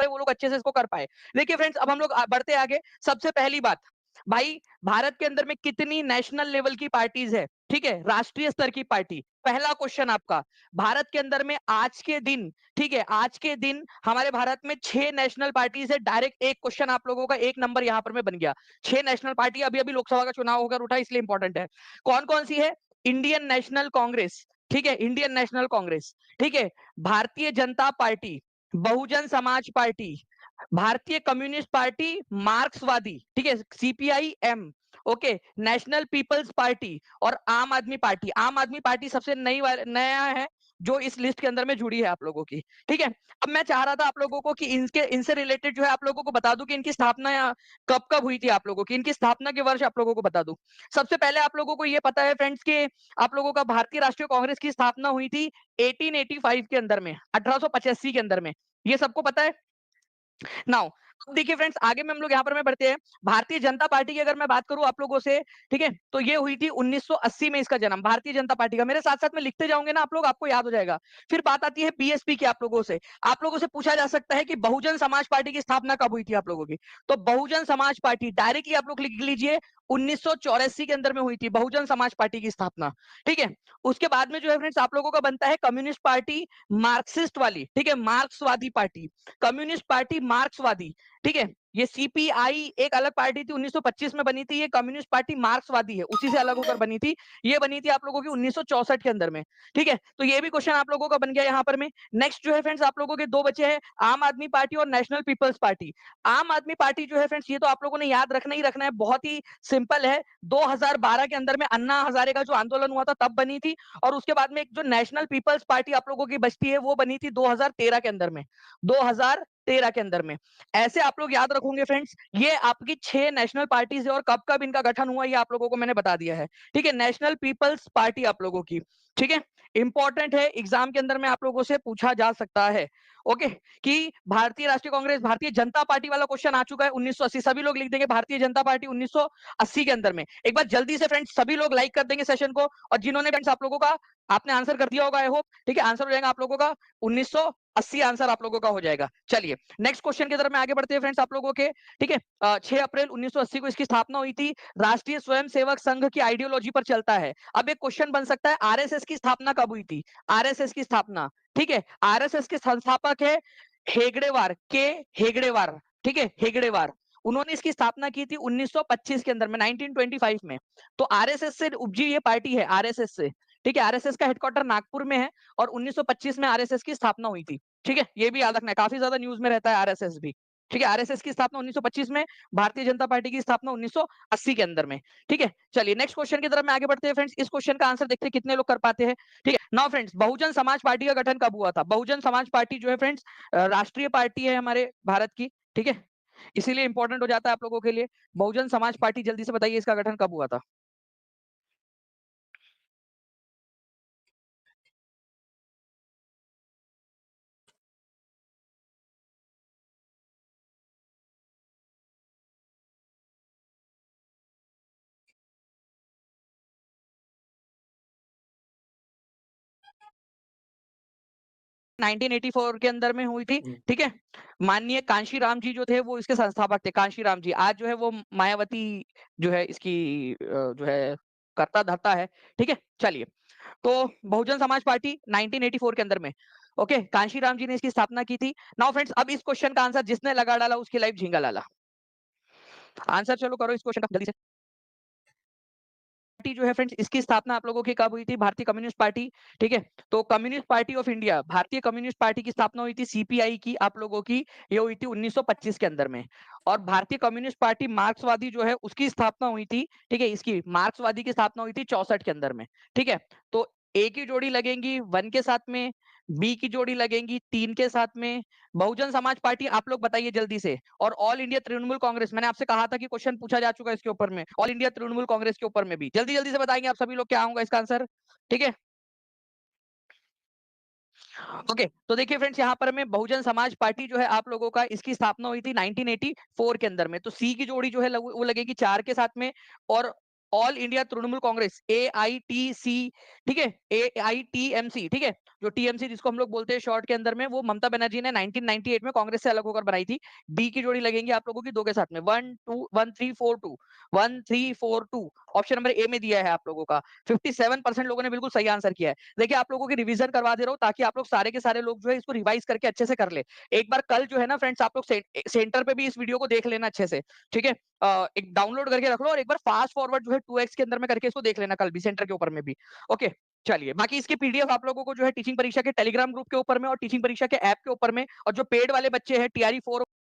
पाए, वो लोग अच्छे से इसको कर पाए। देखिए फ्रेंड्स, अब हम लोग बढ़ते आगे। सबसे पहली बात, भाई भारत के अंदर में कितनी नेशनल लेवल की पार्टीज है? ठीक है, राष्ट्रीय स्तर की पार्टी। पहला क्वेश्चन आपका, भारत के अंदर में आज के दिन, ठीक है, आज के दिन हमारे भारत में 6 नेशनल पार्टीज है। डायरेक्ट एक क्वेश्चन आप लोगों का, एक नंबर यहां पर में बन गया। 6 नेशनल पार्टी, अभी अभी लोकसभा का चुनाव होकर उठा, इसलिए इंपॉर्टेंट है। कौन कौन सी है? इंडियन नेशनल कांग्रेस, ठीक है, इंडियन नेशनल कांग्रेस, ठीक है, भारतीय जनता पार्टी, बहुजन समाज पार्टी, भारतीय कम्युनिस्ट पार्टी, मार्क्सवादी, ठीक है, CPI M, okay, National People's Party और आम आदमी पार्टी। आम आदमी पार्टी सबसे नया है जो इस लिस्ट के अंदर में जुड़ी है आप लोगों की, ठीक है। अब मैं चाह रहा था आप लोगों को कि इनसे रिलेटेड जो है आप लोगों को बता दूं कि इनकी स्थापना कब कब हुई थी, आप लोगों की इनकी स्थापना के वर्ष आप लोगों को बता दूं। सबसे पहले आप लोगों को ये पता है फ्रेंड्स कि आप लोगों का भारतीय राष्ट्रीय कांग्रेस की स्थापना हुई थी 1885 के अंदर में, 1885 के अंदर में। ये सबको पता है। नाउ अब देखिए फ्रेंड्स, आगे में हम लोग यहाँ पर में बढ़ते हैं। भारतीय जनता पार्टी की अगर मैं बात करूं आप लोगों से, ठीक है, तो ये हुई थी 1980 में इसका जन्म, भारतीय जनता पार्टी का। मेरे साथ साथ में लिखते जाओगे ना आप लोग, आपको याद हो जाएगा। फिर बात आती है बीएसपी की। आप लोगों से पूछा जा सकता है कि बहुजन समाज पार्टी की स्थापना कब हुई थी आप लोगों की? तो बहुजन समाज पार्टी डायरेक्टली आप लोग लिख लीजिए, 1984 के अंदर में हुई थी बहुजन समाज पार्टी की स्थापना, ठीक है। उसके बाद में जो है फ्रेंड्स आप लोगों का बनता है कम्युनिस्ट पार्टी, मार्क्सिस्ट वाली, ठीक है, मार्क्सवादी पार्टी, कम्युनिस्ट पार्टी मार्क्सवादी, ठीक है। ये सीपीआई एक अलग पार्टी थी, 1925 में बनी थी। ये कम्युनिस्ट पार्टी मार्क्सवादी है, उसी से अलग होकर बनी थी। ये बनी थी आप लोगों की 1964 के अंदर में, ठीक है। तो ये भी क्वेश्चन आप लोगों का बन गया यहाँ पर में। नेक्स्ट जो है फ्रेंड्स आप लोगों के दो बचे हैं, आम आदमी पार्टी और नेशनल पीपल्स पार्टी। आम आदमी पार्टी जो है फ्रेंड्स, ये तो आप लोगों ने याद रखना ही रखना है, बहुत ही सिंपल है। 2012 के अंदर में अन्ना हजारे का जो आंदोलन हुआ था तब बनी थी। और उसके बाद में एक जो नेशनल पीपल्स पार्टी आप लोगों की बचती है, वो बनी थी 2013 के अंदर में, 2013 के अंदर में। ऐसे आप लोग याद रखोगे फ्रेंड्स, ये आपकी 6 नेशनल पार्टीज है और कब कब इनका गठन हुआ ये आप लोगों को मैंने बता दिया है, ठीक है। नेशनल पीपल्स पार्टी आप लोगों की, ठीक है, इंपॉर्टेंट है, एग्जाम के अंदर में आप लोगों से पूछा जा सकता है, ओके, कि भारतीय राष्ट्रीय कांग्रेस, भारतीय जनता पार्टी वाला क्वेश्चन आ चुका है 1980। सभी लोग लिख देंगे भारतीय जनता पार्टी 1980 के अंदर में। एक बार जल्दी से फ्रेंड्स सभी लोग लाइक कर देंगे सेशन को, और जिन्होंने फ्रेंड्स आप लोगों का आपने आंसर कर दिया होगा, आई होप, ठीक है, आंसर हो जाएगा आप लोगों का 1980, आंसर आप लोगों का हो जाएगा। चलिए नेक्स्ट क्वेश्चन की तरफ में आगे बढ़ते हैं फ्रेंड्स आप लोगों के, ठीक है। 6 अप्रैल 1980 को इसकी स्थापना हुई थी। राष्ट्रीय स्वयंसेवक संघ की आइडियोलॉजी पर चलता है। अब एक क्वेश्चन बन सकता है, आरएसएस की स्थापना कब हुई थी? आरएसएस की स्थापना, ठीक है, आरएसएस के संस्थापक है हेगड़ेवार, के हेगड़ेवार, ठीक है, हेगड़ेवार। उन्होंने इसकी स्थापना की थी 1925 के अंदर में, 1925 में। तो आरएसएस से उपजी ये पार्टी है, आरएसएस से, ठीक है। आरएसएस का हेडक्वार्टर नागपुर में है और 1925 में आरएसएस की स्थापना हुई थी, ठीक है। ये भी याद रखना है, काफी ज्यादा न्यूज में रहता है आरएसएस भी, ठीक है। आरएसएस की स्थापना 1925 में, भारतीय जनता पार्टी की स्थापना 1980 के अंदर में, ठीक है। चलिए नेक्स्ट क्वेश्चन की तरफ में आगे बढ़ते हैं फ्रेंड्स। इस क्वेश्चन का आंसर देखते हैं कितने लोग कर पाते हैं, ठीक है। Now friends, Bahujan Samaj party का गठन कब हुआ था? बहुजन समाज पार्टी जो है फ्रेंड्स राष्ट्रीय पार्टी है हमारे भारत की, ठीक है, इसीलिए इंपॉर्टेंट हो जाता है आप लोगों के लिए। बहुजन समाज पार्टी, जल्दी से बताइए इसका गठन कब हुआ था? 1984 के अंदर में हुई थी, ठीक है। माननीय कांशीराम जी जो थे वो इसके संस्थापक थे, कांशीराम जी। आज जो है वो मायावती जो है इसकी जो है कर्ता धर्ता है, ठीक है। चलिए, तो बहुजन समाज पार्टी 1984 के अंदर में, ओके, कांशीराम जी ने इसकी स्थापना की थी। नाउ फ्रेंड्स, अब इस क्वेश्चन का आंसर जिसने लगा डाला उसकी लाइफ झींगा लाला। आंसर चलो करो इस क्वेश्चन का जल्दी से। पार्टी जो है फ्रेंड्स, इसकी स्थापना आप लोगों की कब हुई थी? भारतीय कम्युनिस्ट पार्टी, ठीक है। तो कम्युनिस्ट पार्टी ऑफ इंडिया, भारतीय कम्युनिस्ट पार्टी की स्थापना हुई थी सीपीआई की आप लोगों की, ये हुई थी 1925 के अंदर में। और भारतीय कम्युनिस्ट पार्टी मार्क्सवादी जो है उसकी स्थापना हुई थी, ठीक है, इसकी मार्क्सवादी की स्थापना हुई थी 64 के अंदर में, ठीक है। तो ए की जोड़ी लगेंगी 1 के साथ में, बी की जोड़ी लगेंगी 3 के साथ में। बहुजन समाज पार्टी आप लोग बताइए जल्दी से। और ऑल इंडिया तृणमूल कांग्रेस, मैंने आपसे कहा था कि क्वेश्चन पूछा जा चुका है इसके ऊपर में, ऑल इंडिया तृणमूल कांग्रेस के ऊपर में भी जल्दी जल्दी से बताएंगे आप सभी लोग क्या होगा इसका आंसर, ठीक है। ओके, तो देखिए फ्रेंड्स, यहाँ पर में बहुजन समाज पार्टी जो है आप लोगों का, इसकी स्थापना हुई थी 1984 के अंदर में। तो सी की जोड़ी जो है वो लगेगी 4 के साथ में, और all India Trinamool Congress, AITC, ठीक है, AITMC, ठीक है, जो टीएमसी जिसको हम लोग बोलते हैं शॉर्ट के अंदर में, वो ममता बनर्जी ने 1998 में कांग्रेस से अलग होकर बनाई थी। डी की जोड़ी लगेंगी आप लोगों की दो के साथ में, 1 3 4 2 ऑप्शन नंबर ए में दिया है आप लोगों का। 57% लोगों ने बिल्कुल सही आंसर किया है। देखिए आप लोगों की रिवीजन करवा दे रहा हूँ ताकि आप लोग सारे के सारे लोग जो है इसको रिवाइज करके अच्छे से कर ले। एक बार कल जो है ना फ्रेंड्स, आप लोग सेंटर पे भी इस वीडियो को देख लेना अच्छे से, ठीक है। एक डाउनलोड करके रख लो और एक बार फास्ट फॉरवर्ड जो है 2x के अंदर में करके इसको देख लेना कल भी सेंटर के ऊपर में भी। ओके, चलिए बाकी इसकी पीडीएफ आप लोगों को जो है टीचिंग परीक्षा के टेलीग्राम ग्रुप के ऊपर में और टीचिंग परीक्षा के ऐप के ऊपर में, और जो पेड वाले बच्चे हैं TRE 4